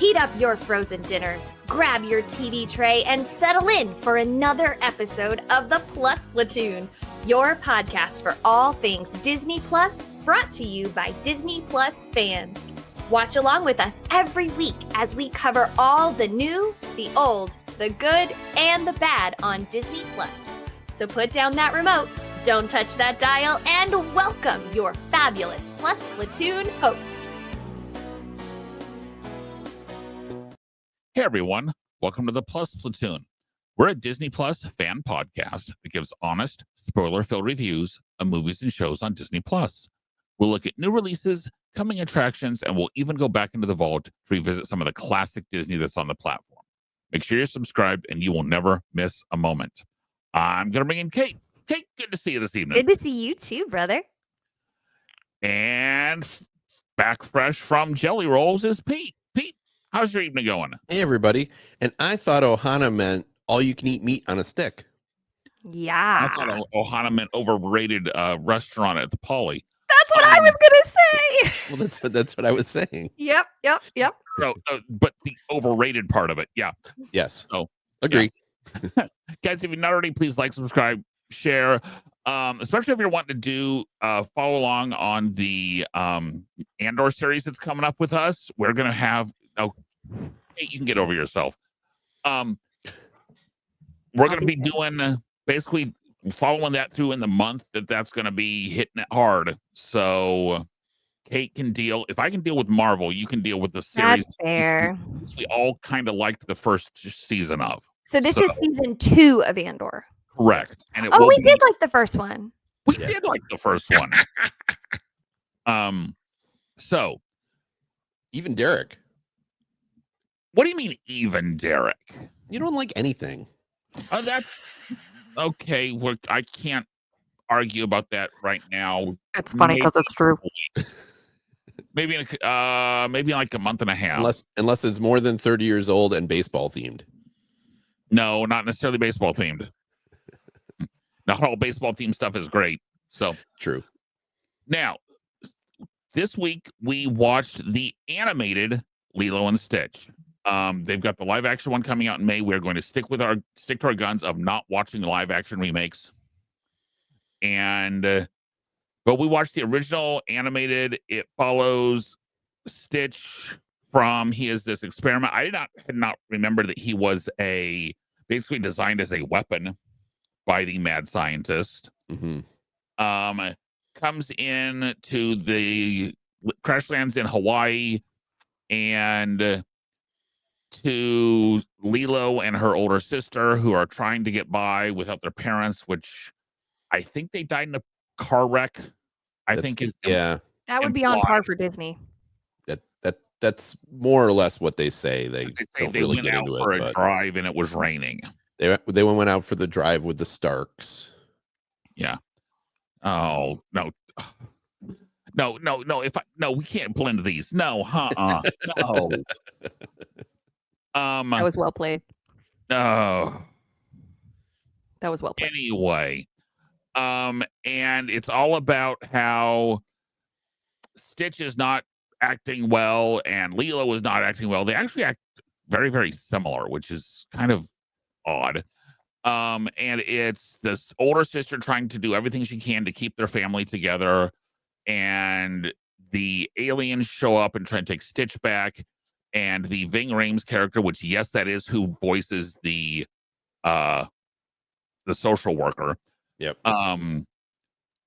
Heat up your frozen dinners, grab your TV tray, and settle in for another episode of the Plus Platoon, your podcast for all things Disney Plus, brought to you by Disney Plus fans. Watch along with us every week as we cover all the new, the old, the good, and the bad on Disney Plus. So put down that remote, don't touch that dial, and welcome your fabulous Plus Platoon host. Hey everyone, welcome to the Plus Platoon. We're a Disney Plus fan podcast that gives honest, spoiler-filled reviews of movies and shows on Disney Plus. We'll look at new releases, coming attractions, and we'll even go back into the vault to revisit some of the classic Disney that's on the platform. Make sure you're subscribed and you will never miss a moment. I'm going to bring in Kate. Kate, good to see you this evening. Good to see you too, brother. And back fresh from Jelly Rolls is Pete. Pete, how's your evening going? Hey, everybody. And I thought Ohana meant all-you-can-eat meat on a stick. Yeah. I thought Ohana meant overrated restaurant at the Poly. That's what I was going to say. Well, that's what I was saying. Yep. So, but the overrated part of it, yeah. Yes. So, agree. Yeah. Guys, if you're not already, please like, subscribe, share. Especially if you're wanting to do follow along on the Andor series that's coming up with us. We're gonna have hey, you can get over yourself. We're gonna be doing basically following that through in the month that's gonna be hitting it hard. So Kate can deal. If I can deal with Marvel, you can deal with the series. That's fair. We all kind of liked the first season of. So this is season 2 of Andor. Correct. And it we did like the first one. We did like the first one. So even Derek. What do you mean even Derek? You don't like anything. Oh, that's okay. Well, I can't argue about that right now. It's funny because it's true. Maybe in maybe like a month and a half. Unless it's more than 30 years old and baseball themed. No, not necessarily baseball themed. Not all baseball themed stuff is great. So true. Now, this week we watched the animated Lilo and Stitch. They've got the live action one coming out in May. We're going to stick to our guns of not watching the live action remakes. And but we watched the original animated. It follows Stitch from he is this experiment. I had not remembered that he was basically designed as a weapon by the mad scientist. Mm-hmm. Comes in to the crash lands in Hawaii and to Lilo and her older sister who are trying to get by without their parents, which I think they died in a car wreck. That would be on par for Disney. That's more or less what they say. They don't really went get out into for it. A drive and it was raining. They went out for the drive with the Starks. Yeah. Oh no. No, we can't blend these. No, no. That was well played. No. That was well played. Anyway, and it's all about how Stitch is not acting well and Lilo is not acting well. They actually act very, very similar, which is kind of odd. And it's this older sister trying to do everything she can to keep their family together, and the aliens show up and try to take Stitch back, and the Ving Rhames character, which yes, that is who voices the social worker. Yep.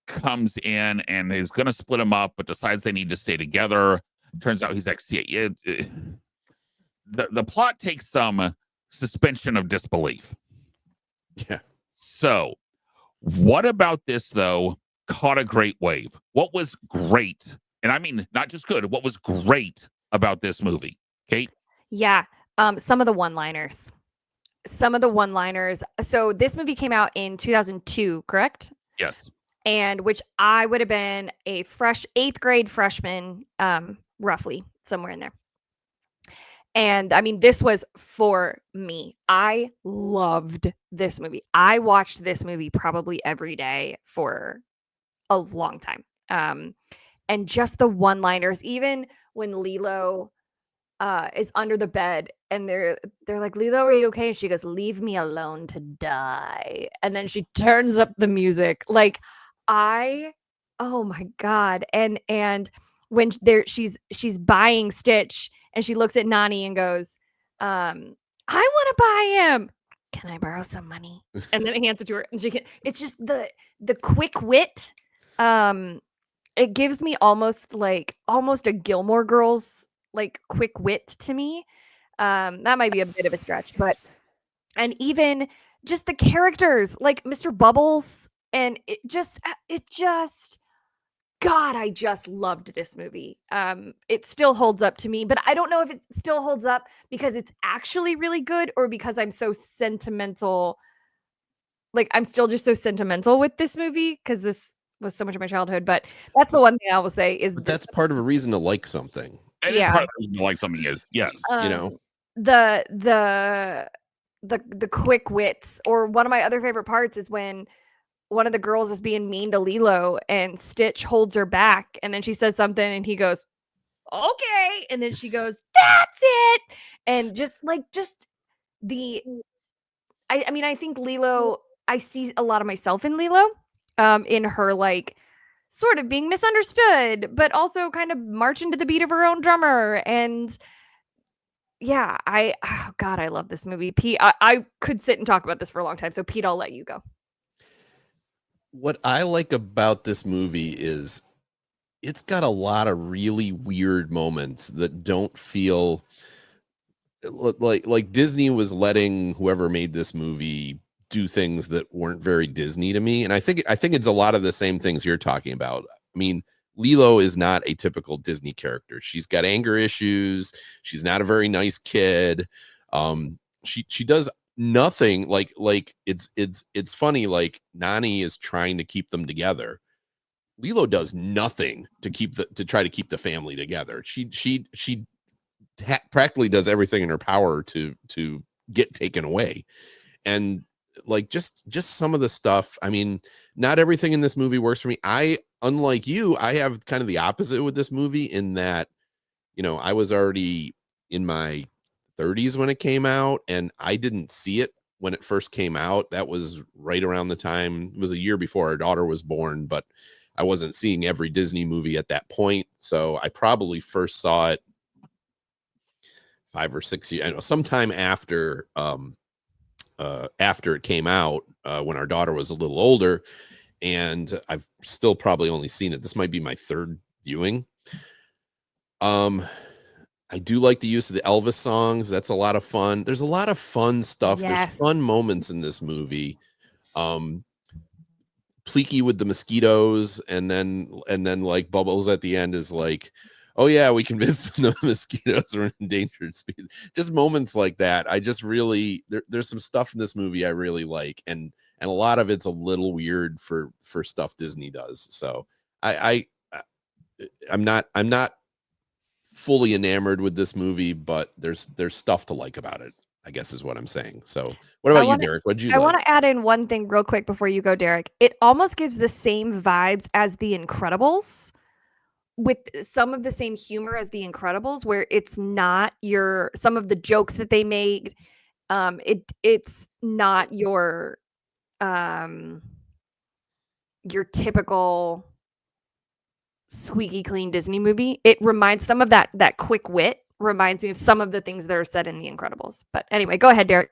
Comes in and is going to split them up, but decides they need to stay together. Turns out he's like, the plot takes some suspension of disbelief. Yeah. So, what about this though caught a great wave? What was great, and I mean not just good, what was great about this movie, Kate? Yeah. Some of the one-liners. So this movie came out in 2002, correct? Yes. And which I would have been a 8th grade freshman, roughly somewhere in there. And I mean, this was for me. I loved this movie. I watched this movie probably every day for a long time. And just the one-liners, even when Lilo is under the bed, and they're like, Lilo, are you okay? And she goes, leave me alone to die. And then she turns up the music. Like, oh my God. And when she's buying Stitch, and she looks at Nani and goes, I want to buy him. Can I borrow some money? And then it hands it to her, and it's just the quick wit. It gives me almost a Gilmore Girls like quick wit to me. That might be a bit of a stretch, but and even just the characters like Mr. Bubbles, and it just God, I just loved this movie. It still holds up to me, but I don't know if it still holds up because it's actually really good or because I'm so sentimental. Like, I'm still just so sentimental with this movie because this was so much of my childhood. But that's the one thing I will say is But that's part of a reason to like something. It is part of the reason to like something is, yes. The quick wits, or one of my other favorite parts is when one of the girls is being mean to Lilo and Stitch holds her back, and then she says something and he goes, okay, and then she goes, that's it. And I mean, I think Lilo, I see a lot of myself in Lilo, in her like sort of being misunderstood, but also kind of marching to the beat of her own drummer. And yeah, oh God, I love this movie. Pete, I could sit and talk about this for a long time. So Pete, I'll let you go. What I like about this movie is it's got a lot of really weird moments that don't feel like Disney was letting whoever made this movie do things that weren't very Disney to me. And I think it's a lot of the same things you're talking about. I mean, Lilo is not a typical Disney character. She's got anger issues. She's not a very nice kid. She does nothing like it's funny. Like, Nani is trying to keep them together. Lilo does nothing to try to keep the family together. She practically does everything in her power to get taken away. And like just some of the stuff, I mean, not everything in this movie works for me. Unlike you, I have kind of the opposite with this movie in that, I was already in my 30s when it came out, and I didn't see it when it first came out. That was right around the time, it was a year before our daughter was born, but I wasn't seeing every Disney movie at that point. So I probably first saw it 5 or 6 years, I know, sometime after it came out, when our daughter was a little older, and I've still probably only seen it. This might be my third viewing. I do like the use of the Elvis songs. That's a lot of fun. There's a lot of fun stuff. Yes. There's fun moments in this movie. Pleaky with the mosquitoes, and then like Bubbles at the end is like, oh yeah, we convinced them the mosquitoes are an endangered species. Just moments like that. I just really, there's some stuff in this movie I really like, and a lot of it's a little weird for stuff Disney does. So I'm not fully enamored with this movie, but there's stuff to like about it, I guess is what I'm saying. So what about you, Derek? What'd you like? I want to add in one thing real quick before you go, Derek. It almost gives the same vibes as The Incredibles, with some of the same humor as The Incredibles, where it's not some of the jokes that they made. It's not your typical squeaky clean Disney movie. It reminds some of that quick wit reminds me of some of the things that are said in The Incredibles. But anyway, go ahead, Derek.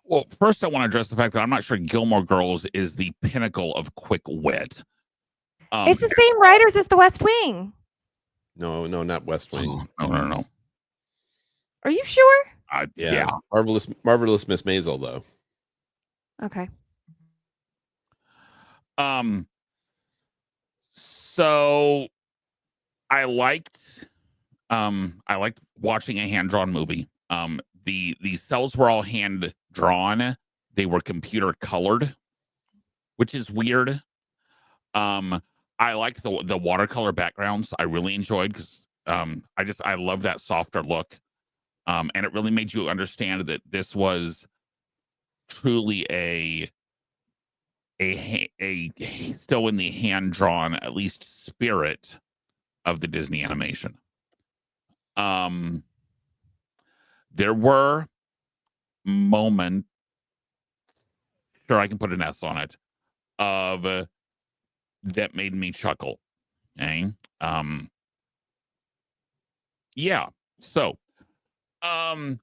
Well, first I want to address the fact that I'm not sure Gilmore Girls is the pinnacle of quick wit. It's the same writers as The West Wing. No, not West Wing. No. Are you sure? Yeah. Marvelous Miss Maisel, though. Okay. So I liked watching a hand-drawn movie. The cells were all hand drawn. They were computer colored, which is weird. I liked the watercolor backgrounds. I really enjoyed, because I love that softer look. And it really made you understand that this was truly a still in the hand drawn, at least, spirit of the Disney animation. There were moments, sure I can put an S on it, of that made me chuckle. Okay. Yeah. So, okay.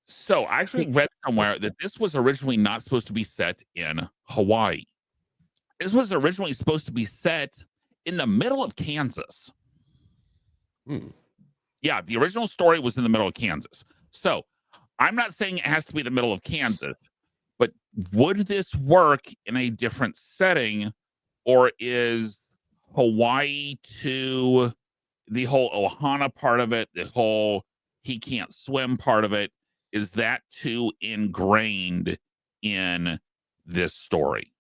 So I actually read somewhere that this was originally not supposed to be set in Hawaii. This was originally supposed to be set in the middle of Kansas. Yeah, the original story was in the middle of Kansas. So I'm not saying it has to be the middle of Kansas, but would this work in a different setting, or is Hawaii to the whole Ohana part of it, the whole he can't swim part of it, is that too ingrained in this story?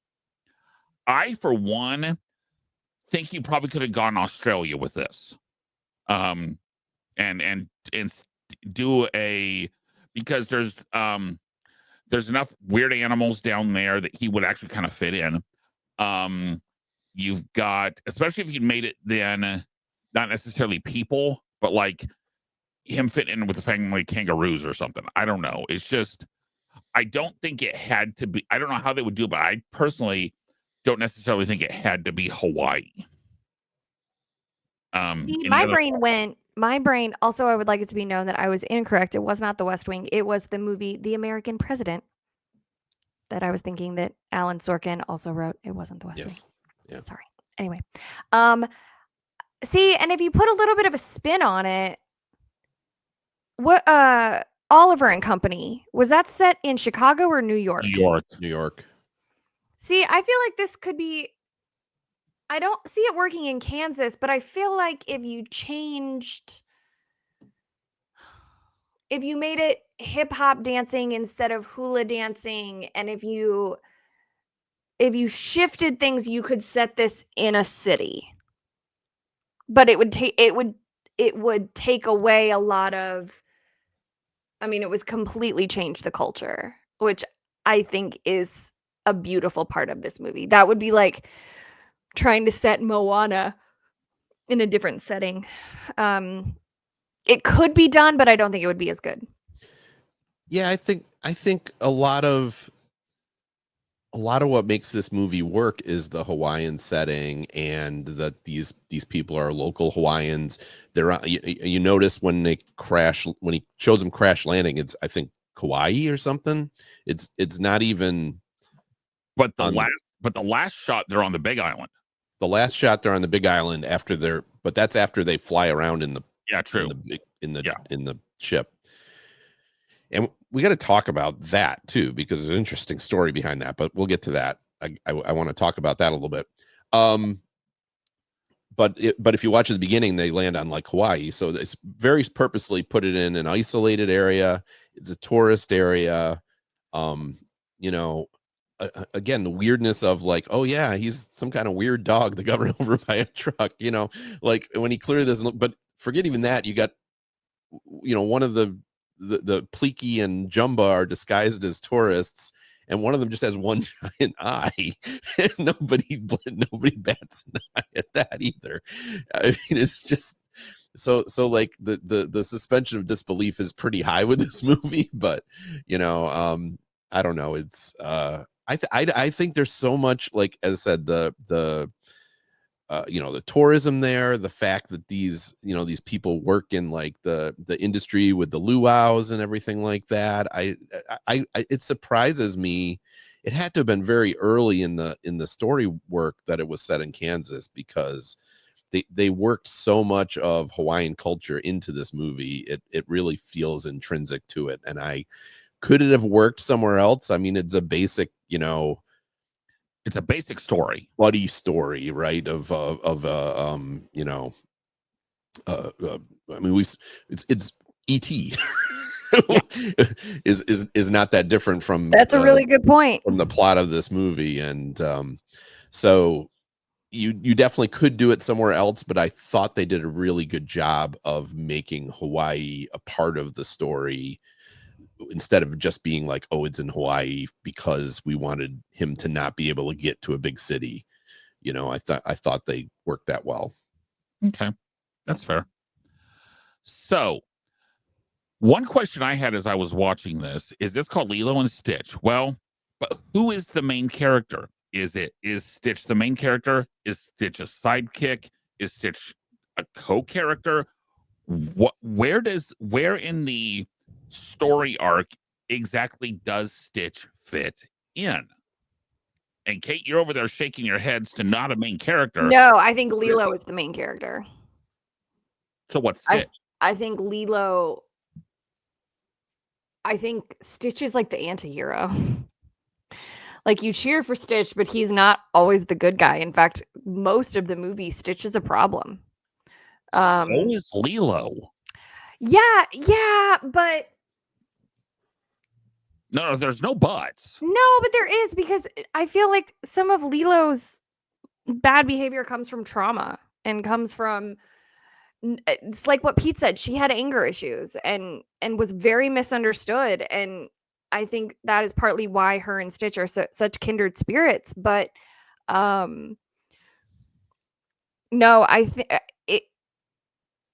I, for one, think you probably could have gone Australia with this. And do a, because there's enough weird animals down there that he would actually kind of fit in. You've got, especially if you made it then not necessarily people, but like him fit in with the family kangaroos or something. I don't know. It's just, I don't think it had to be. I don't know how they would do it, but I personally don't necessarily think it had to be Hawaii. See, my brain also, I would like it to be known that I was incorrect. It was not The West Wing. It was the movie The American President that I was thinking that Alan Sorkin also wrote. It wasn't The West Yes. Wing. Yeah. Sorry. Anyway. See, and if you put a little bit of a spin on it, what Oliver and Company, was that set in Chicago or New York? New York. See, I feel like this could be, I don't see it working in Kansas, but I feel like if you made it hip hop dancing instead of hula dancing, and if you shifted things, you could set this in a city. But it would take away a lot of, I mean, it was completely changed the culture, which I think is a beautiful part of this movie. That would be like trying to set Moana in a different setting. It could be done, but I don't think it would be as good. Yeah, I think a lot of what makes this movie work is the Hawaiian setting, and that these people are local Hawaiians. They're you notice when he shows them crash landing, it's, I think, Kauai or something. It's not even. But the last shot, they're on the Big Island. The last shot, they're on the Big Island but that's after they fly around in the in the ship. And we got to talk about that too, because there's an interesting story behind that, but we'll get to that. I want to talk about that a little bit. But if you watch at the beginning, they land on like Hawaii. So it's very purposely put it in an isolated area. It's a tourist area. Again, the weirdness of like, oh yeah, he's some kind of weird dog that got run over by a truck, like when he clearly doesn't look, but forget even that, you got, one of the Pleaky and Jumba are disguised as tourists, and one of them just has one giant eye, and nobody bats an eye at that either. I mean, it's just so like the suspension of disbelief is pretty high with this movie, but I don't know. It's I think there's so much, like, as I said, the tourism there, the fact that these people work in like the industry with the luau's and everything like that. I it surprises me. It had to have been very early in the story work that it was set in Kansas, because they worked so much of Hawaiian culture into this movie. It really feels intrinsic to it. And could it have worked somewhere else? I mean, it's a basic, it's a basic story, buddy story, right? I mean, it's E.T. is not that different from. That's a really good point. From the plot of this movie, and so you definitely could do it somewhere else, but I thought they did a really good job of making Hawaii a part of the story, instead of just being like, oh, it's in Hawaii because we wanted him to not be able to get to a big city. I thought they worked that well. Okay, that's fair. So, one question I had as I was watching this is this called Lilo and Stitch? Well, but who is the main character? Is Stitch the main character? Is Stitch a sidekick? Is Stitch a co-character? Where in the story arc exactly does Stitch fit in? And Kate, you're over there shaking your heads to not a main character. No, I think Lilo is the main character. So what's Stitch? I think Lilo. I think Stitch is like the anti-hero. Like, you cheer for Stitch, but he's not always the good guy. In fact, most of the movie, Stitch is a problem. So is Lilo. Yeah, but No, there's no buts. no, but there is, because I feel like some of Lilo's bad behavior comes from trauma and comes from, it's like what Pete said, she had anger issues and was very misunderstood, and I think that is partly why her and Stitch are such kindred spirits. But no, I think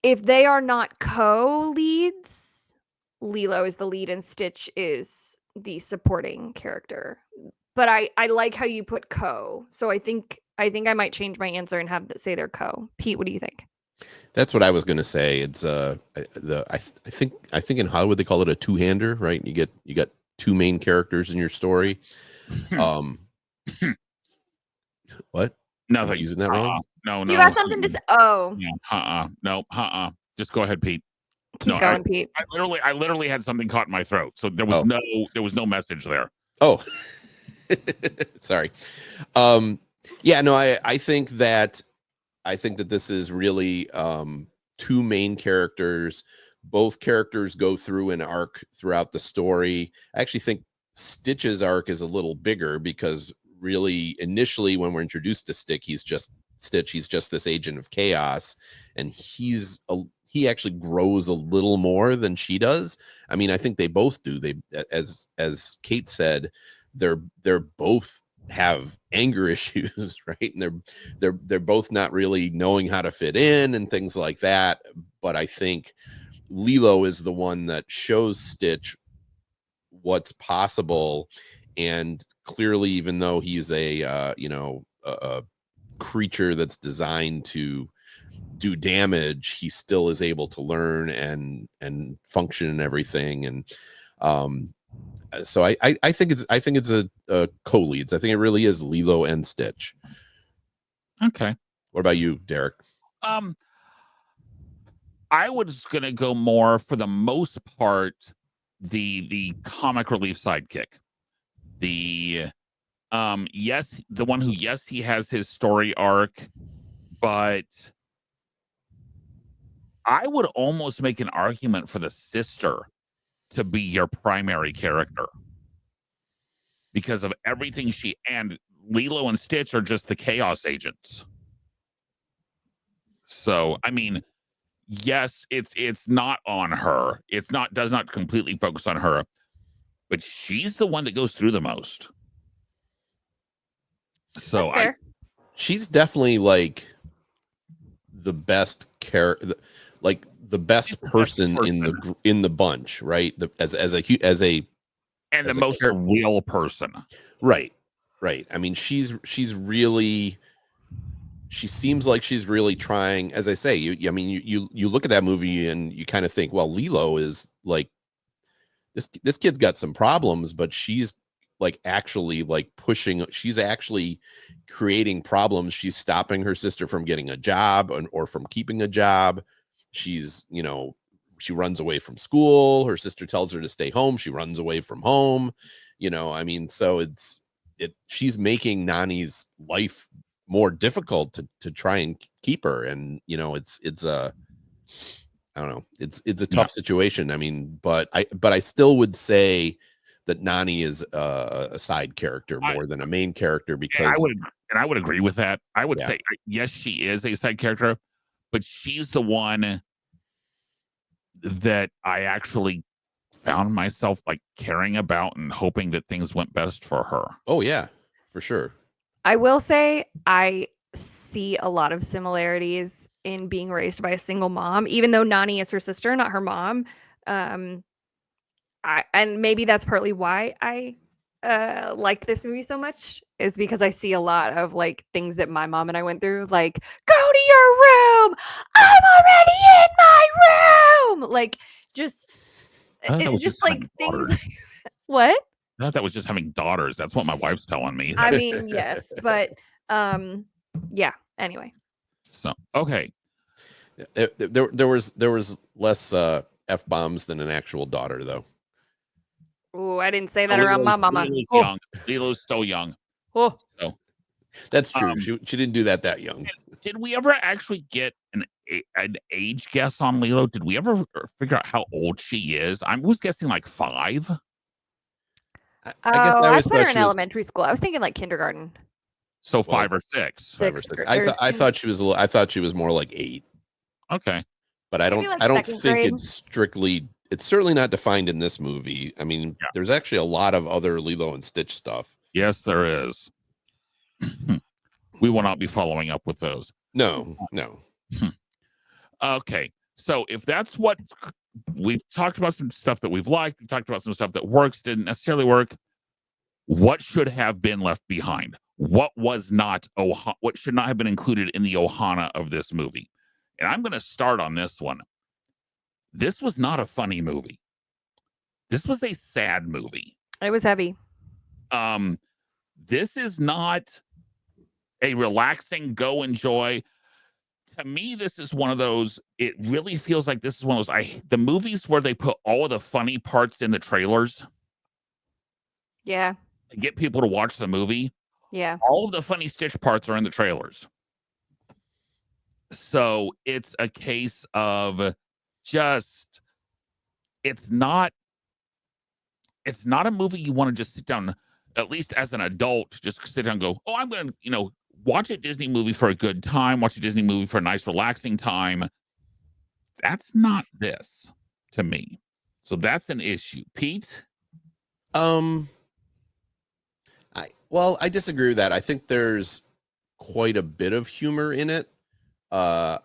if they are not co-leads, Lilo is the lead and Stitch is the supporting character. But I like how you put co. So I think I might change my answer and say they're co. Pete, what do you think? That's what I was going to say. It's I think in Hollywood they call it a two-hander, right? You got two main characters in your story. What? No, Am I using that wrong? No. You have something to say? Oh, No. Just go ahead, Pete. Keep going, Pete. I literally had something caught in my throat, so there was no message there. Oh, sorry. Yeah, no, I think that this is really two main characters. Both characters go through an arc throughout the story. I actually think Stitch's arc is a little bigger because really initially when we're introduced to Stitch, he's just this agent of chaos, and he actually grows a little more than she does. I mean, I think they both do. They, as Kate said, they're both have anger issues, right? And they're both not really knowing how to fit in and things like that. But I think Lilo is the one that shows Stitch what's possible, and clearly, even though he's a creature that's designed to do damage, he still is able to learn and function and everything. And so I think it's a co-leads. I think it really is Lilo and Stitch. Okay. What about you, Derek? I was gonna go more, for the most part, the comic relief sidekick. The the one who, yes, he has his story arc, but I would almost make an argument for the sister to be your primary character because of everything and Lilo and Stitch are just the chaos agents. So, I mean, yes, it's not on her. Does not completely focus on her, but she's the one that goes through the most. So she's definitely like the best like the best person in the bunch, right? As a and the most real person, right? I mean, she seems like she's really trying. As I say, you look at that movie and you kind of think, well, Lilo is like this kid's got some problems, but she's like actually like pushing. She's actually creating problems. She's stopping her sister from getting a job or from keeping a job. She's, she runs away from school. Her sister tells her to stay home. She runs away from home. I mean, so she's making Nani's life more difficult to try and keep her. And, it's a, I don't know, it's a tough situation. I mean, but I still would say that Nani is a side character more than a main character, because I would agree with that. I would say, yes, she is a side character, but she's the one that I actually found myself like caring about and hoping that things went best for her. Oh yeah, for sure. I will say I see a lot of similarities in being raised by a single mom, even though Nani is her sister, not her mom. And maybe that's partly why I like this movie so much, is because I see a lot of like things that my mom and I went through, like go to your room, I'm already in my room, like just I thought that was just just like having things. daughters. What? I thought that was just having daughters. That's what my wife's telling me. I mean, yes, but yeah. Anyway, So okay. There was less F-bombs than an actual daughter, though. oh, I didn't say that around my mama. Lilo's Oh, young. Lilo's still young. oh. So That's true. She didn't do that young. did we ever actually get an age guess on Lilo? Did we ever figure out how old she is? I was guessing like 5. I guess I I always put her thought in she was elementary school. I was thinking like kindergarten. So 5 or 6. 5 or 6th 6. grade. I thought she was I thought she was more like 8. Okay. But I Maybe like don't second think grade. it's certainly not defined in this movie. I mean, Yeah. there's actually a lot of other Lilo and Stitch stuff. Yes, there is. We will not be following up with those. No. Okay. So if that's what we've talked about, some stuff that we've liked, we talked about some stuff that works, didn't necessarily work. What should have been left behind? What was not what should not have been included in the Ohana of this movie? And I'm going to start on this one. This was not a funny movie. This was a sad movie. It was heavy. This is not a relaxing go enjoy. To me, this is one of those, it really feels like this is one of those, the movies where they put all of the funny parts in the trailers Yeah. to get people to watch the movie. Yeah. All of the funny Stitch parts are in the trailers. So it's a case of just, it's not a movie you want to just sit down, at least as an adult, just sit down and go, oh, I'm going to, watch a Disney movie for a good time, watch a Disney movie for a nice, relaxing time. That's not this to me. So that's an issue. Pete? I disagree with that. I think there's quite a bit of humor in it. I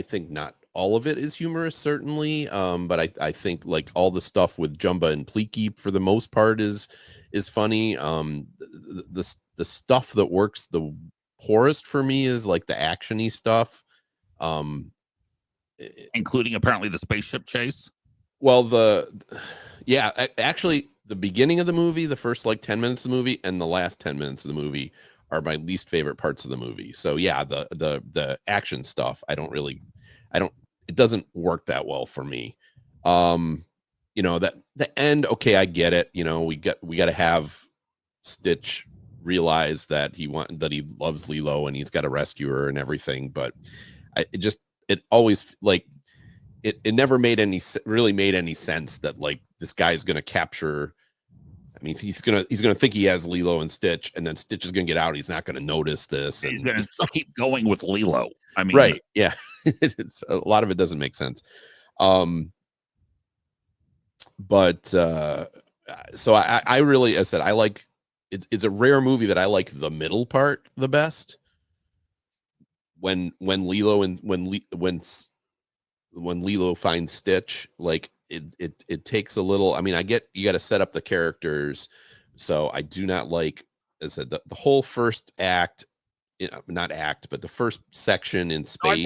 think not all of it is humorous, certainly. But I think like all the stuff with Jumba and Pleaky for the most part is funny. The stuff that works the poorest for me is like the actiony stuff. Including apparently the spaceship chase. Well, actually the beginning of the movie, the first like 10 minutes of the movie and the last 10 minutes of the movie are my least favorite parts of the movie. So yeah, the action stuff, it doesn't work that well for me. That the end, okay, I get it. We got to have Stitch realize that he loves Lilo and he's got to rescue her and everything. But it always like, it never really made any sense that like this guy's going to capture. I mean, he's going to think he has Lilo and Stitch, and then Stitch is going to get out. He's not going to notice this. And he's going to keep going with Lilo. I mean, right. Yeah. A lot of it doesn't make sense. But so I really, as I said, I like, it's a rare movie that I like the middle part the best. When Lilo and when Lilo finds Stitch, like it takes a little. I mean, I get you got to set up the characters, so I do not like, as I said, the whole first act, not act, but the first section in space.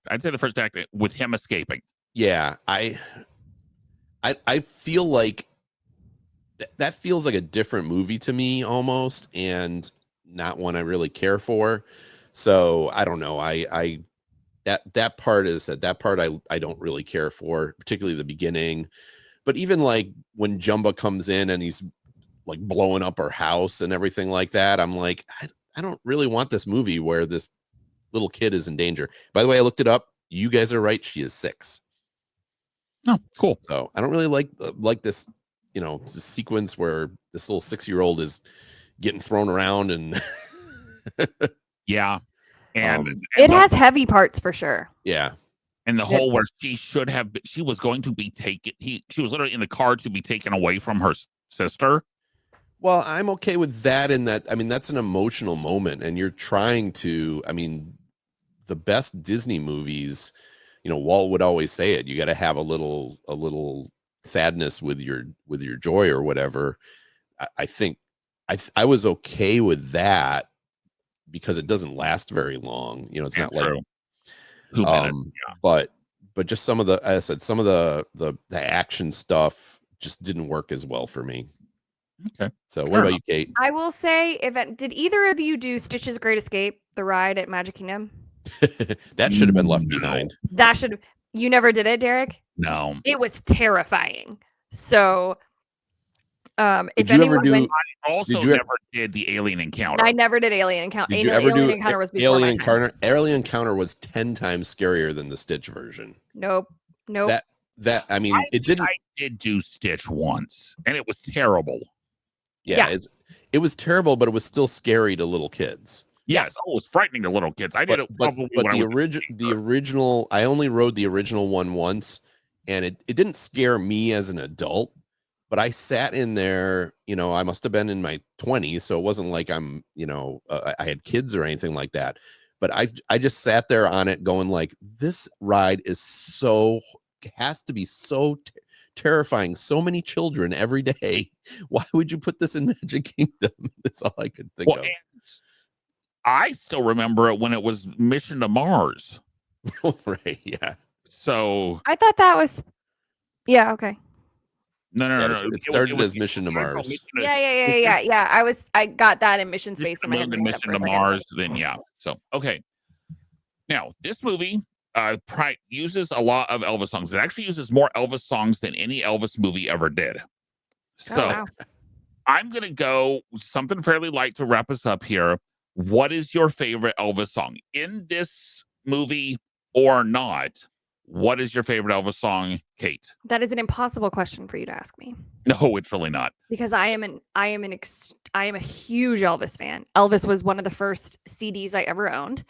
I'd say the first act with him escaping. Yeah, I feel like that feels like a different movie to me almost, and not one I really care for. So I don't know. That part I don't really care for, particularly the beginning. But even like when Jumba comes in and he's like blowing up her house and everything like that, I'm like, I don't really want this movie where this little kid is in danger. By the way, I looked it up. You guys are right. She is 6. Oh, cool. So I don't really like this, this sequence where this little 6-year-old is getting thrown around and yeah. And it has heavy parts for sure. Yeah. And the whole where she was going to be taken. She was literally in the car to be taken away from her sister. Well, I'm okay with that in that. I mean, that's an emotional moment and you're trying to, I mean, the best Disney movies, you know, Walt would always say it. You got to have a little sadness with your joy or whatever. I think I was okay with that because it doesn't last very long. You know, it's not like true. 2 minutes. but just some of the, as I said, some of the action stuff just didn't work as well for me. Okay. So what about you, Kate? I will say, did either of you do Stitch's Great Escape, the ride at Magic Kingdom? That should have been left behind. You never did it, Derek? No. It was terrifying. So, Did you ever do? I also never did the Alien Encounter. I never did Alien Encounter. Did you ever do Encounter? Was before Alien my Encounter? time. Alien Encounter was 10 times scarier than the Stitch version. Nope. That I mean, it didn't. I did do Stitch once, and it was terrible. Yeah. It was terrible, but it was still scary to little kids. Yes, it was frightening to little kids. I did it probably but when the original. I only rode the original one once, and it didn't scare me as an adult. But I sat in there, you know, I must have been in my 20s, so it wasn't like I'm, you know, I had kids or anything like that. But I just sat there on it going like, this ride has to be so terrifying. So many children every day. Why would you put this in Magic Kingdom? That's all I could think of. I still remember it when it was Mission to Mars. Right, yeah. So I thought that was, yeah, okay. No. It started as Mission to Mars. Yeah. I got that in Mission Space. Mission to Mars. Then yeah. So okay. Now this movie uses a lot of Elvis songs. It actually uses more Elvis songs than any Elvis movie ever did. So I'm gonna go something fairly light to wrap us up here. What is your favorite Elvis song in this movie or not? What is your favorite Elvis song, Kate? That is an impossible question for you to ask me. No, it's really not. Because I am a huge Elvis fan. Elvis was one of the first CDs I ever owned.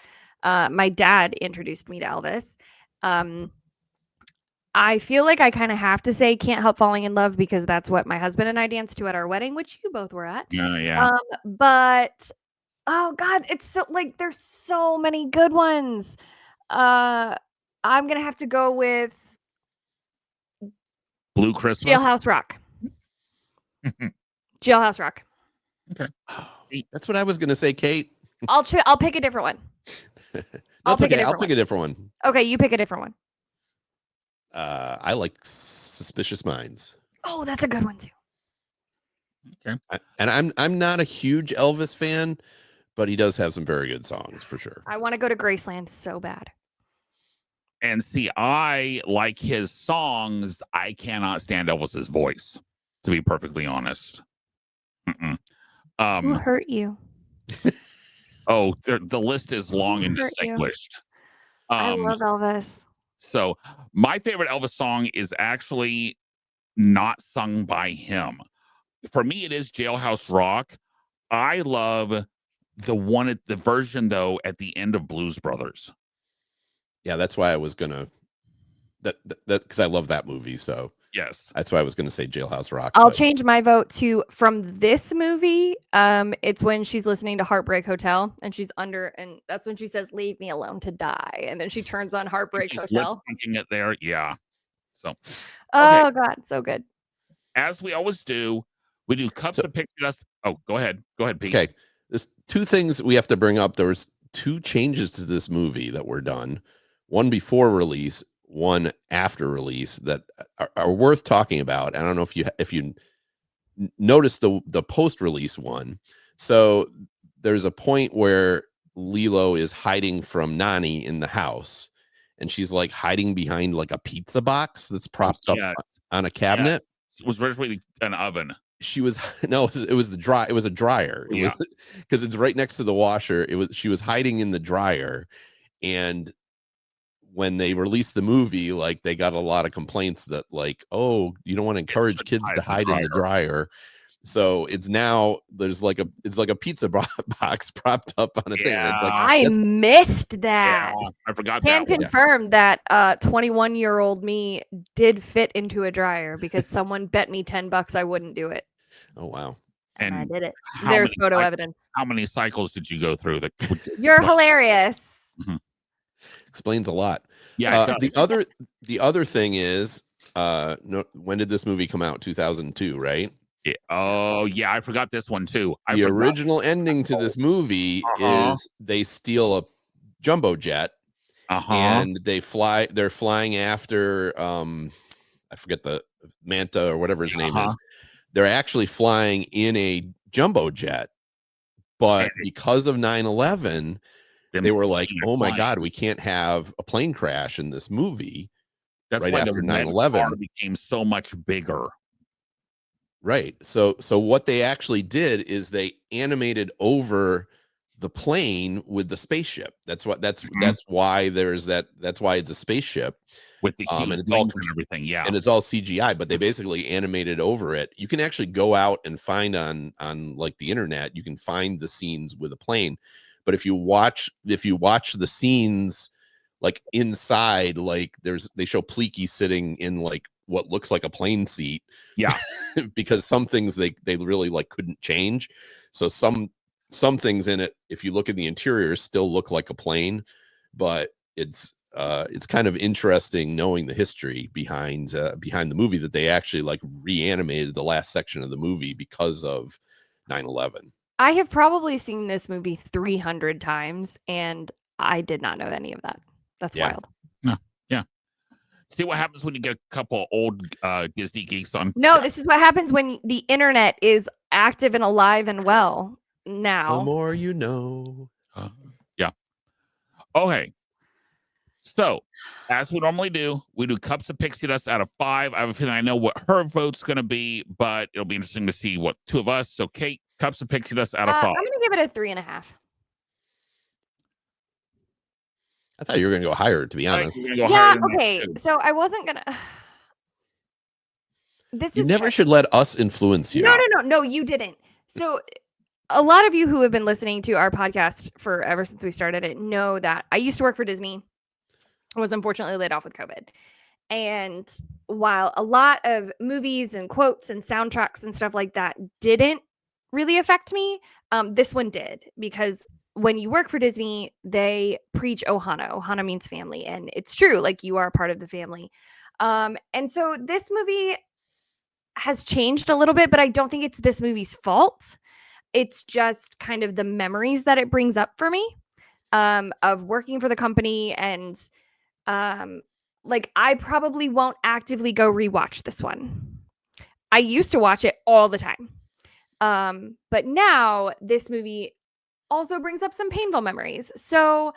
My dad introduced me to Elvis. I feel like I kind of have to say Can't Help Falling in Love because that's what my husband and I danced to at our wedding, which you both were at. Yeah. But oh God, it's so like there's so many good ones. I'm gonna have to go with Blue Christmas. Jailhouse Rock. Jailhouse Rock. Okay. That's what I was gonna say, Kate. I'll pick a different one. I'll pick a different one. Okay, you pick a different one. I like Suspicious Minds. Oh, that's a good one too. Okay. And I'm not a huge Elvis fan, but he does have some very good songs for sure. I want to go to Graceland so bad. And see, I like his songs. I cannot stand Elvis's voice, to be perfectly honest. Who hurt you? Oh, the list is long and distinguished. I love Elvis. So my favorite Elvis song is actually not sung by him. For me, it is Jailhouse Rock. I love the version though at the end of Blues Brothers. Yeah, that's why I was gonna that because I love that movie. So yes, that's why I was gonna say Jailhouse Rock. I'll change my vote to from this movie. It's when she's listening to Heartbreak Hotel and she's under, and that's when she says, "Leave me alone to die," and then she turns on Heartbreak Hotel. Thinking it there, yeah. So, oh God, so good. As we always do, we do cups of pixie dust. Oh, go ahead, Pete. Okay, there's two things we have to bring up. There was two changes to this movie that were done. One before release, one after release that are worth talking about. I don't know if you noticed the post-release one. So there's a point where Lilo is hiding from Nani in the house, and she's like hiding behind like a pizza box that's propped up on a cabinet. Yes. It was originally an oven. She was it was a dryer. It was because it's right next to the washer. She was hiding in the dryer, and when they released the movie, like they got a lot of complaints that like, oh, you don't want to encourage kids to hide in the dryer. So it's now it's like a pizza box propped up on a thing. And it's like I missed that. Yeah, I forgot. Can confirm that 21-year-old me did fit into a dryer because someone bet me $10 I wouldn't do it. Oh wow! And I did it. There's photo evidence. How many cycles did you go through? You're hilarious. Mm-hmm. Explains a lot. Yeah. The other thing is, no, when did this movie come out? 2002, right? Yeah. Oh, yeah. I forgot this one too. The original ending to this movie is they steal a jumbo jet and they're flying after I forget the Manta or whatever his name is. They're actually flying in a jumbo jet, but because of 9/11, they were like, oh my God, we can't have a plane crash in this movie. That's right why after the 9/11 became so much bigger. Right. So what they actually did is they animated over the plane with the spaceship. That's why there's that's why it's a spaceship with the huge and it's all and everything. Yeah. And it's all CGI, but they basically animated over it. You can actually go out and find on like the internet, you can find the scenes with a plane. But if you watch the scenes like inside, like they show Pleaky sitting in like what looks like a plane seat. Yeah. Because some things they really like couldn't change. So some things in it, if you look at the interior, still look like a plane, but it's kind of interesting knowing the history behind the movie that they actually like reanimated the last section of the movie because of 9/11. I have probably seen this movie 300 times and I did not know any of that. That's wild. Yeah. See what happens when you get a couple old Disney geeks on. No, this is what happens when the internet is active and alive and well now. The more you know. Yeah. Okay. So, as we normally do, we do cups of pixie dust out of 5. I have a feeling I know what her vote's going to be, but it'll be interesting to see what two of us. So, Kate, cups of pixie dust out of 5. I'm going to give it a 3.5. I thought you were going to go higher, to be honest. Yeah, okay. So I wasn't going to. You never should let us influence you. No, you didn't. So a lot of you who have been listening to our podcast for ever since we started it know that I used to work for Disney. I was unfortunately laid off with COVID. And while a lot of movies and quotes and soundtracks and stuff like that didn't really affect me, this one did, because when you work for Disney, they preach Ohana. Ohana means family. And it's true. Like, you are a part of the family. And so this movie has changed a little bit, but I don't think it's this movie's fault. It's just kind of the memories that it brings up for me of working for the company. And like, I probably won't actively go rewatch this one. I used to watch it all the time. But now this movie also brings up some painful memories. So,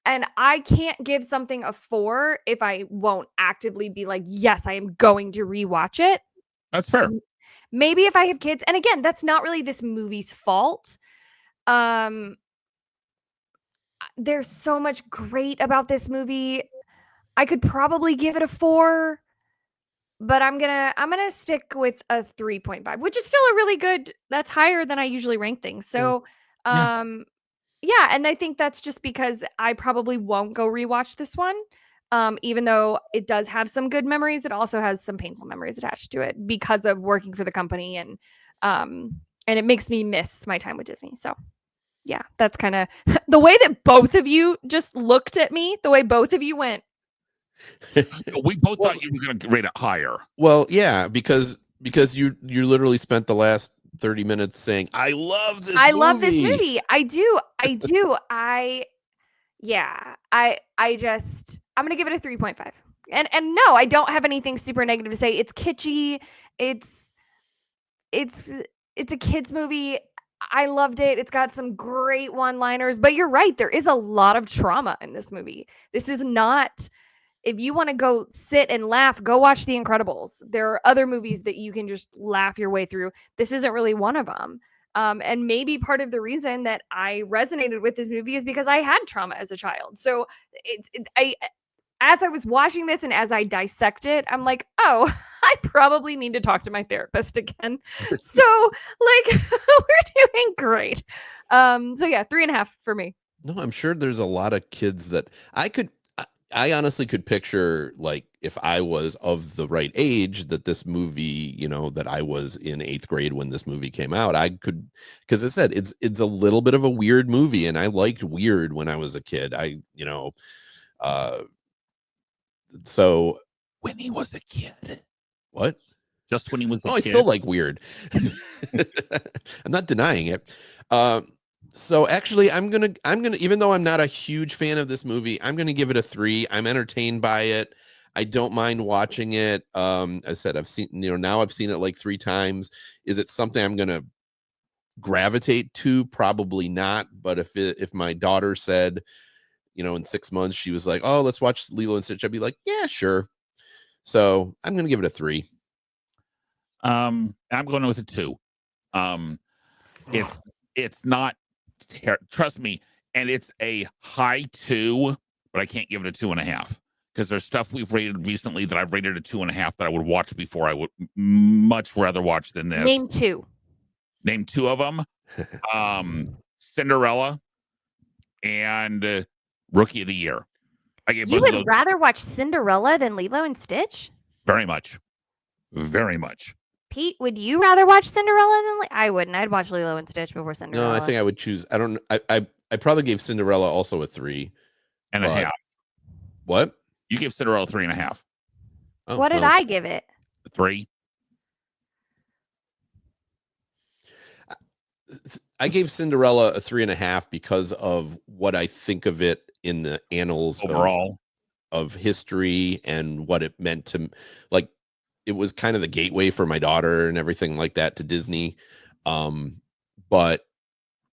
and I can't give something a 4 if I won't actively be like, yes, I am going to rewatch it. That's fair. Maybe if I have kids, and again, that's not really this movie's fault. There's so much great about this movie. I could probably give it a 4, but I'm gonna stick with a 3.5, which is still a really good. That's higher than I usually rank things. So, yeah, and I think that's just because I probably won't go rewatch this one. Even though it does have some good memories, it also has some painful memories attached to it because of working for the company, and it makes me miss my time with Disney. So, yeah, that's kind of the way that both of you just looked at me. The way both of you went. We both thought you were going to rate it higher. Well, yeah, because you literally spent the last 30 minutes saying, I love this movie. I love this movie. I do. I'm going to give it a 3.5. And no, I don't have anything super negative to say. It's kitschy. It's a kids movie. I loved it. It's got some great one-liners, but you're right. There is a lot of trauma in this movie. This is not, if you want to go sit and laugh, go watch The Incredibles. There are other movies that you can just laugh your way through. This isn't really one of them. And maybe part of the reason that I resonated with this movie is because I had trauma as a child. So as I was watching this and as I dissect it, I'm like, oh, I probably need to talk to my therapist again. So, like, we're doing great. So yeah, 3.5 for me. No, I'm sure there's a lot of kids that I honestly could picture, like, if I was of the right age, that this movie, that I was in 8th grade when this movie came out, I could, because I said it's a little bit of a weird movie, and I liked weird when I was a kid. So when he was a kid. what? Just when he was a I kid. still like weird. I'm not denying it. So actually, I'm gonna, even though I'm not a huge fan of this movie, I'm gonna give it a 3. I'm entertained by it. I don't mind watching it. I said I've seen, now I've seen it like 3 times. Is it something I'm gonna gravitate to? Probably not. But if my daughter said, in 6 months, she was like, "Oh, let's watch Lilo and Stitch," I'd be like, "Yeah, sure." So I'm gonna give it a 3. I'm going with a 2. It's not trust me, and it's a high 2, but I can't give it a 2.5 because there's stuff we've rated recently that I've rated a 2.5 that I would watch before I would much rather watch than this. Name 2. Name 2 of them. Cinderella and Rookie of the Year. I gave You both of would those rather watch Cinderella than Lilo and Stitch? very much. Very much. Pete, would you rather watch Cinderella than I wouldn't. I'd watch Lilo and Stitch before Cinderella. No, I think I would choose. I don't. I probably gave Cinderella also a 3 and a half. What? You gave Cinderella 3.5. Oh, what did I give it? 3. I gave Cinderella a 3.5 because of what I think of it in the annals overall of history and what it meant to, like, it was kind of the gateway for my daughter and everything like that to Disney. But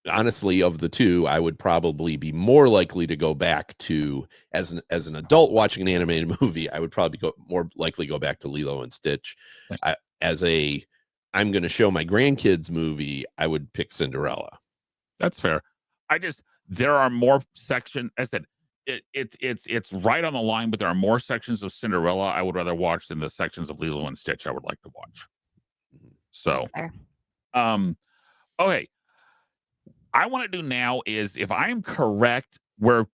honestly, of the 2, I would probably be more likely to go back to, as an adult watching an animated movie, I would probably more likely go back to Lilo and Stitch. I'm going to show my grandkids movie, I would pick Cinderella. That's fair. There are more sections. I said it's right on the line, but there are more sections of Cinderella I would rather watch than the sections of Lilo and Stitch I would like to watch. So, okay. I want to do now is, if I am correct, we're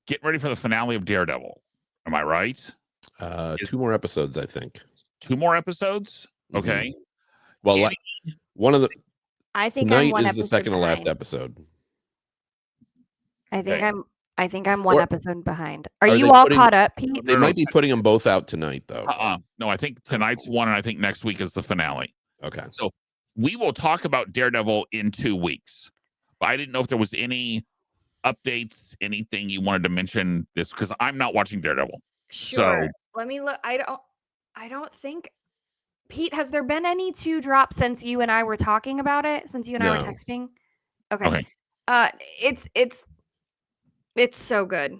getting ready for the finale of Daredevil. Am I right? 2 more episodes, I think. 2 more episodes? Okay. Mm-hmm. Well, one of the I think tonight I'm one is the second to last behind. episode. I think I'm one episode behind. Are you all caught up, Pete? They might be putting them both out tonight, though. No, I think tonight's one, and I think next week is the finale. Okay. So we will talk about Daredevil in 2 weeks. But I didn't know if there was any updates, anything you wanted to mention this, because I'm not watching Daredevil. Sure. So, let me look. I don't think, Pete, has there been any 2 drops since you and I were talking about it? Since you and I were texting? Okay. It's so good.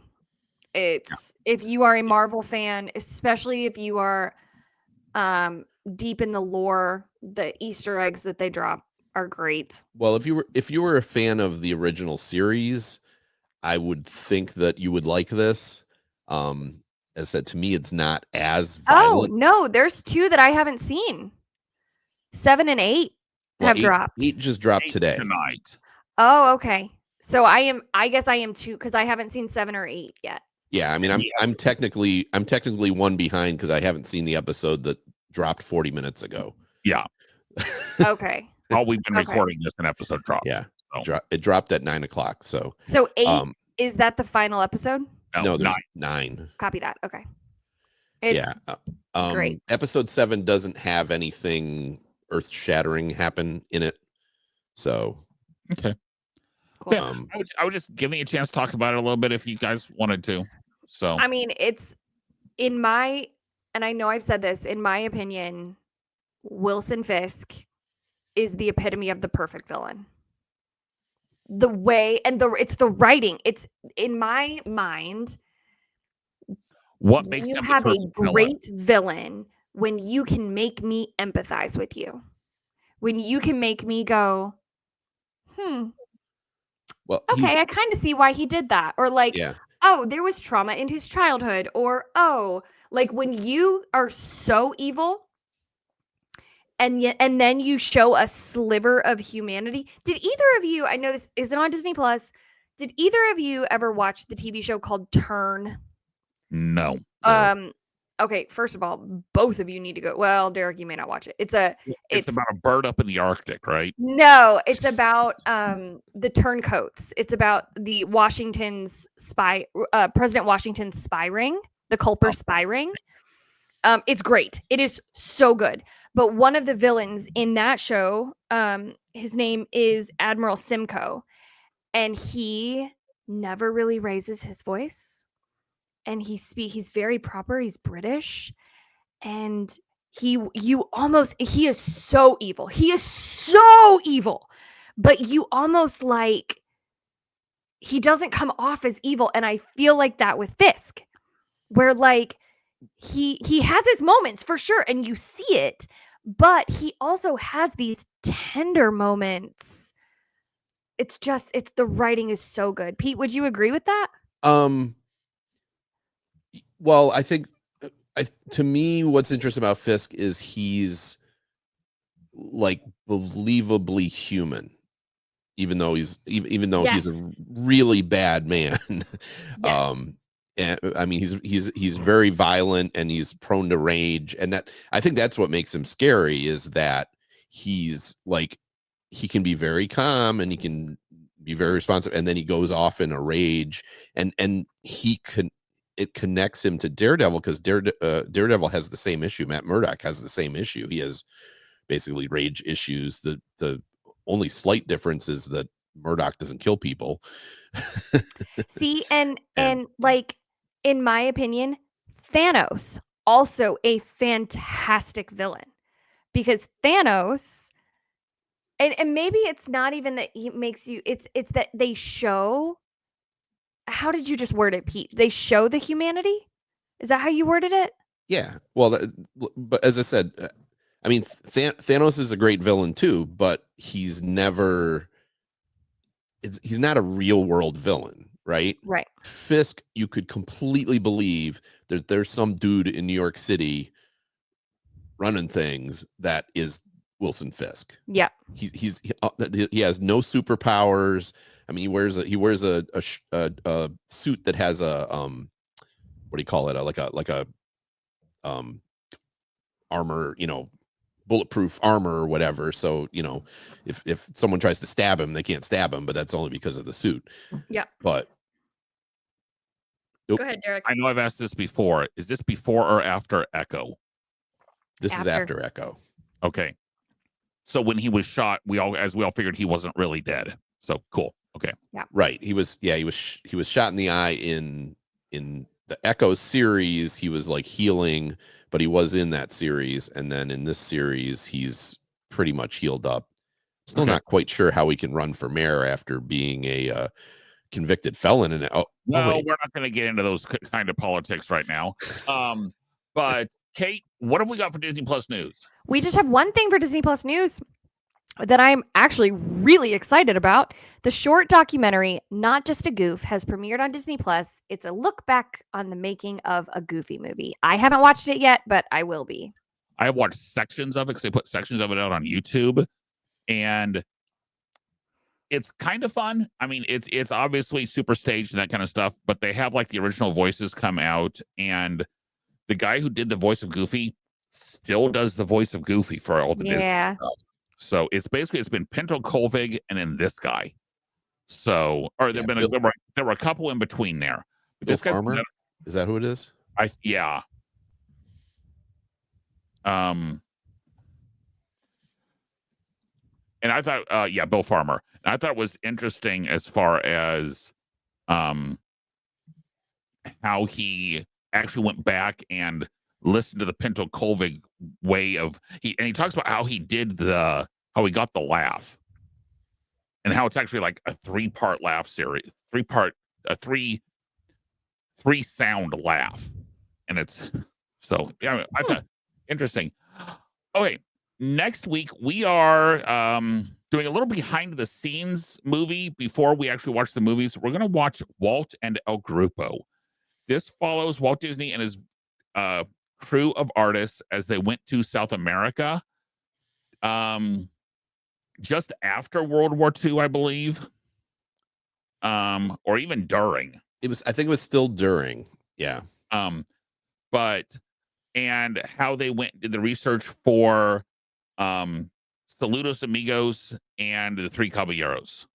If you are a Marvel fan, especially if you are deep in the lore, the Easter eggs that they drop are great. Well, if you were a fan of the original series, I would think that you would like this. As I said, to me, it's not as violent. Oh no, there's 2 that I haven't seen. 7 and 8 have dropped. 8 just dropped today. Tonight. Oh, okay. So I guess I am 2 because I haven't seen 7 or 8 yet. Yeah, I mean, I'm technically 1 behind because I haven't seen the episode that dropped 40 minutes ago. Yeah. Okay. We've been recording this, an episode dropped. Yeah. So. It dropped at 9:00. So 8 is that the final episode? No, there's 9. Copy that. Okay. Great. Episode 7 doesn't have anything earth-shattering happen in it. So okay. Cool. Yeah, I would just give me a chance to talk about it a little bit if you guys wanted to. So I mean, it's and I know I've said this, in my opinion, Wilson Fisk is the epitome of the perfect villain. The way it's the writing. It's, in my mind, what makes you have a great villain when you can make me empathize with you. When you can make me go, well, okay, I kind of see why he did that. Or like, oh, there was trauma in his childhood. Or, oh, like when you are so evil and then you show a sliver of humanity. Did either of you, I know this isn't on Disney Plus, did either of you ever watch the TV show called Turn? No. Okay, first of all, both of you need to go. Well, Derek, you may not watch it. It's It's about a bird up in the Arctic, right? no, it's about the turncoats. It's about the President Washington's spy ring, the Culper spy ring. It's great. It is so good. But one of the villains in that show, his name is Admiral Simcoe, and he never really raises his voice. And he's very proper. He's British, and he is so evil. He is so evil, but you almost like he doesn't come off as evil. And I feel like that with Fisk, where like he has his moments for sure, and you see it, but he also has these tender moments. It's the writing is so good. Pete, would you agree with that? Well, I think to me, what's interesting about Fisk is he's like believably human, even though he's he's a really bad man. And I mean, he's very violent and he's prone to rage, and that I think that's what makes him scary, is that he's like he can be very calm and he can be very responsive, and then he goes off in a rage, and it connects him to Daredevil, because Daredevil has the same issue. Matt Murdock has the same issue. He has basically rage issues. The only slight difference is that Murdock doesn't kill people. See, and like in my opinion, Thanos also a fantastic villain, because Thanos, and maybe it's not even that he makes you, it's that they show, how did you just word it, Pete? They show the humanity? Is that how you worded it? Yeah. Well, but as I said, I mean, Thanos is a great villain too, but he's not a real world villain, right? Right. Fisk, you could completely believe that there's some dude in New York City running things that is Wilson Fisk. Yeah. He has no superpowers. I mean, he wears a suit that has a what do you call it? Like a armor, bulletproof armor or whatever. So, if someone tries to stab him, they can't stab him, but that's only because of the suit. Yeah. But Go ahead, Derek. I know I've asked this before. Is this before or after Echo? This is after Echo. Okay. So when he was shot, we all figured he wasn't really dead. So cool. Okay. Yeah. Right. He was shot in the eye in the Echo series. He was like healing, but he was in that series, and then in this series he's pretty much healed up. Still not quite sure how he can run for mayor after being a convicted felon. And we're not going to get into those kind of politics right now. But Kate, what have we got for Disney Plus news? We just have one thing for Disney Plus news that I'm actually really excited about. The short documentary, Not Just a Goof, has premiered on Disney Plus. It's a look back on the making of a Goofy movie. I haven't watched it yet, but I will be. I have watched sections of it because they put sections of it out on YouTube, and it's kind of fun. I mean, it's obviously super staged and that kind of stuff, but they have like the original voices come out, and the guy who did the voice of Goofy still does the voice of Goofy for all the Disney stuff. So it's been Pinto Colvig and then this guy. So, or there were a couple in between there. But Bill Farmer? Is that who it is? Yeah. And I thought, Bill Farmer. And I thought it was interesting as far as how he actually went back and listened to the Pinto Colvig way of he talks about how he did how he got the laugh, and how it's actually like a 3-part laugh series, three sound laugh, and it's so I thought interesting. Okay, next week we are doing a little behind the scenes movie before we actually watch the movies. We're going to watch Walt and El Grupo. This follows Walt Disney and his crew of artists as they went to South America just after World War II, I believe, or even during. I think it was still during. Yeah. But and how they did the research for Saludos Amigos and the Three Caballeros.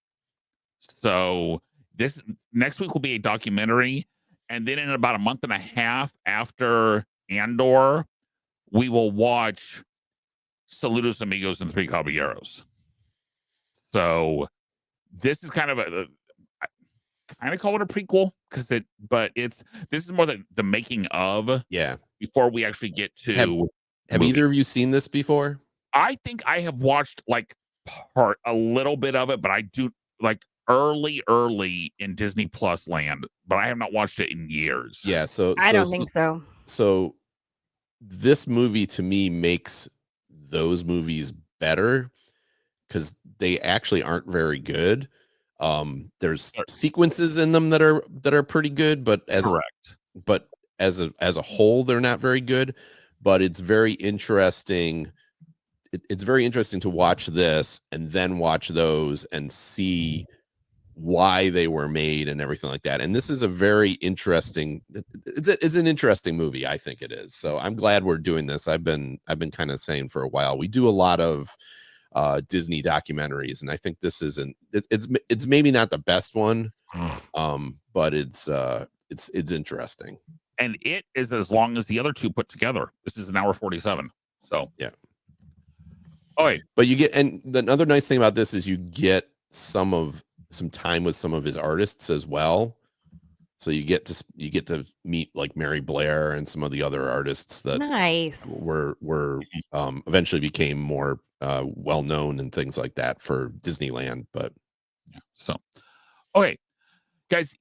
So this next week will be a documentary, and then in about a month and a half after Andor, we will watch Saludos Amigos and Three Caballeros. So this is kind of I kind of call it a prequel this is more the making of. Yeah. Before we actually get to. Have either of you seen this before? I think I have watched like a little bit of it, but I do like early in Disney Plus land, but I have not watched it in years. Yeah. So I don't think so. So this movie to me makes those movies better because they actually aren't very good. There's sequences in them that are pretty good, but as a whole, they're not very good. But it's very interesting. It's very interesting to watch this and then watch those and see why they were made and everything like that. And this is a very interesting. It's an interesting movie. I think it is. So I'm glad we're doing this. I've been kind of saying for a while. We do a lot of Disney documentaries, and I think this isn't. It's maybe not the best one, but it's interesting. And it is as long as the other two put together. This is an hour 47. So yeah. Oh, wait. But you get, and the other nice thing about this is you get some time with some of his artists as well. So you get to meet like Mary Blair and some of the other artists that were eventually became more well known and things like that for Disneyland. But yeah. So okay, guys.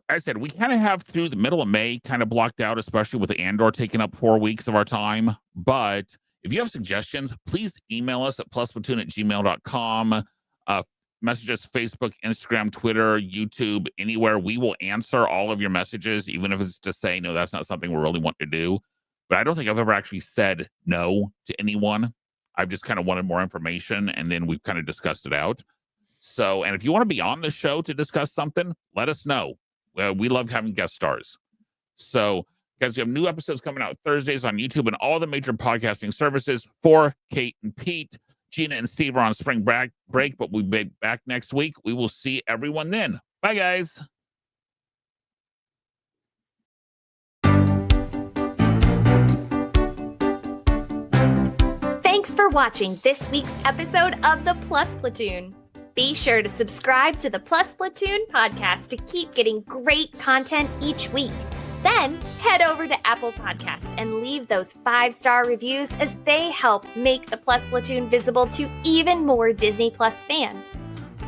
I said we kind of have through the middle of May kind of blocked out, especially with the Andor taking up 4 weeks of our time. But if you have suggestions, please email us at plusplatoon@gmail.com. Message us Facebook, Instagram, Twitter, YouTube, anywhere. We will answer all of your messages, even if it's to say, no, that's not something we really want to do. But I don't think I've ever actually said no to anyone. I've just kind of wanted more information, and then we've kind of discussed it out. So, and if you want to be on the show to discuss something, let us know. We love having guest stars. So, guys, we have new episodes coming out Thursdays on YouTube and all the major podcasting services. For Kate and Pete, Gina and Steve are on spring break, but we'll be back next week. We will see everyone then. Bye, guys. Thanks for watching this week's episode of the Plus Platoon. Be sure to subscribe to the Plus Platoon podcast to keep getting great content each week. Then head over to Apple Podcast and leave those 5-star reviews as they help make the Plus Platoon visible to even more Disney Plus fans.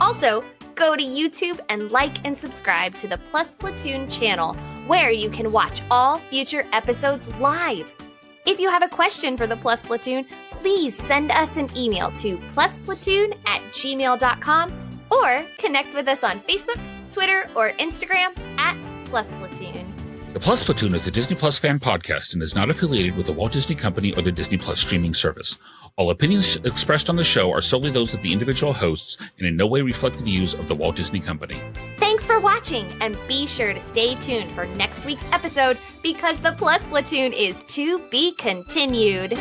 Also, go to YouTube and like and subscribe to the Plus Platoon channel, where you can watch all future episodes live. If you have a question for the Plus Platoon, please send us an email to plusplatoon@gmail.com or connect with us on Facebook, Twitter, or Instagram @PlusPlatoon. The Plus Platoon is a Disney Plus fan podcast and is not affiliated with the Walt Disney Company or the Disney Plus streaming service. All opinions expressed on the show are solely those of the individual hosts and in no way reflect the views of the Walt Disney Company. Thanks for watching, and be sure to stay tuned for next week's episode because the Plus Platoon is to be continued.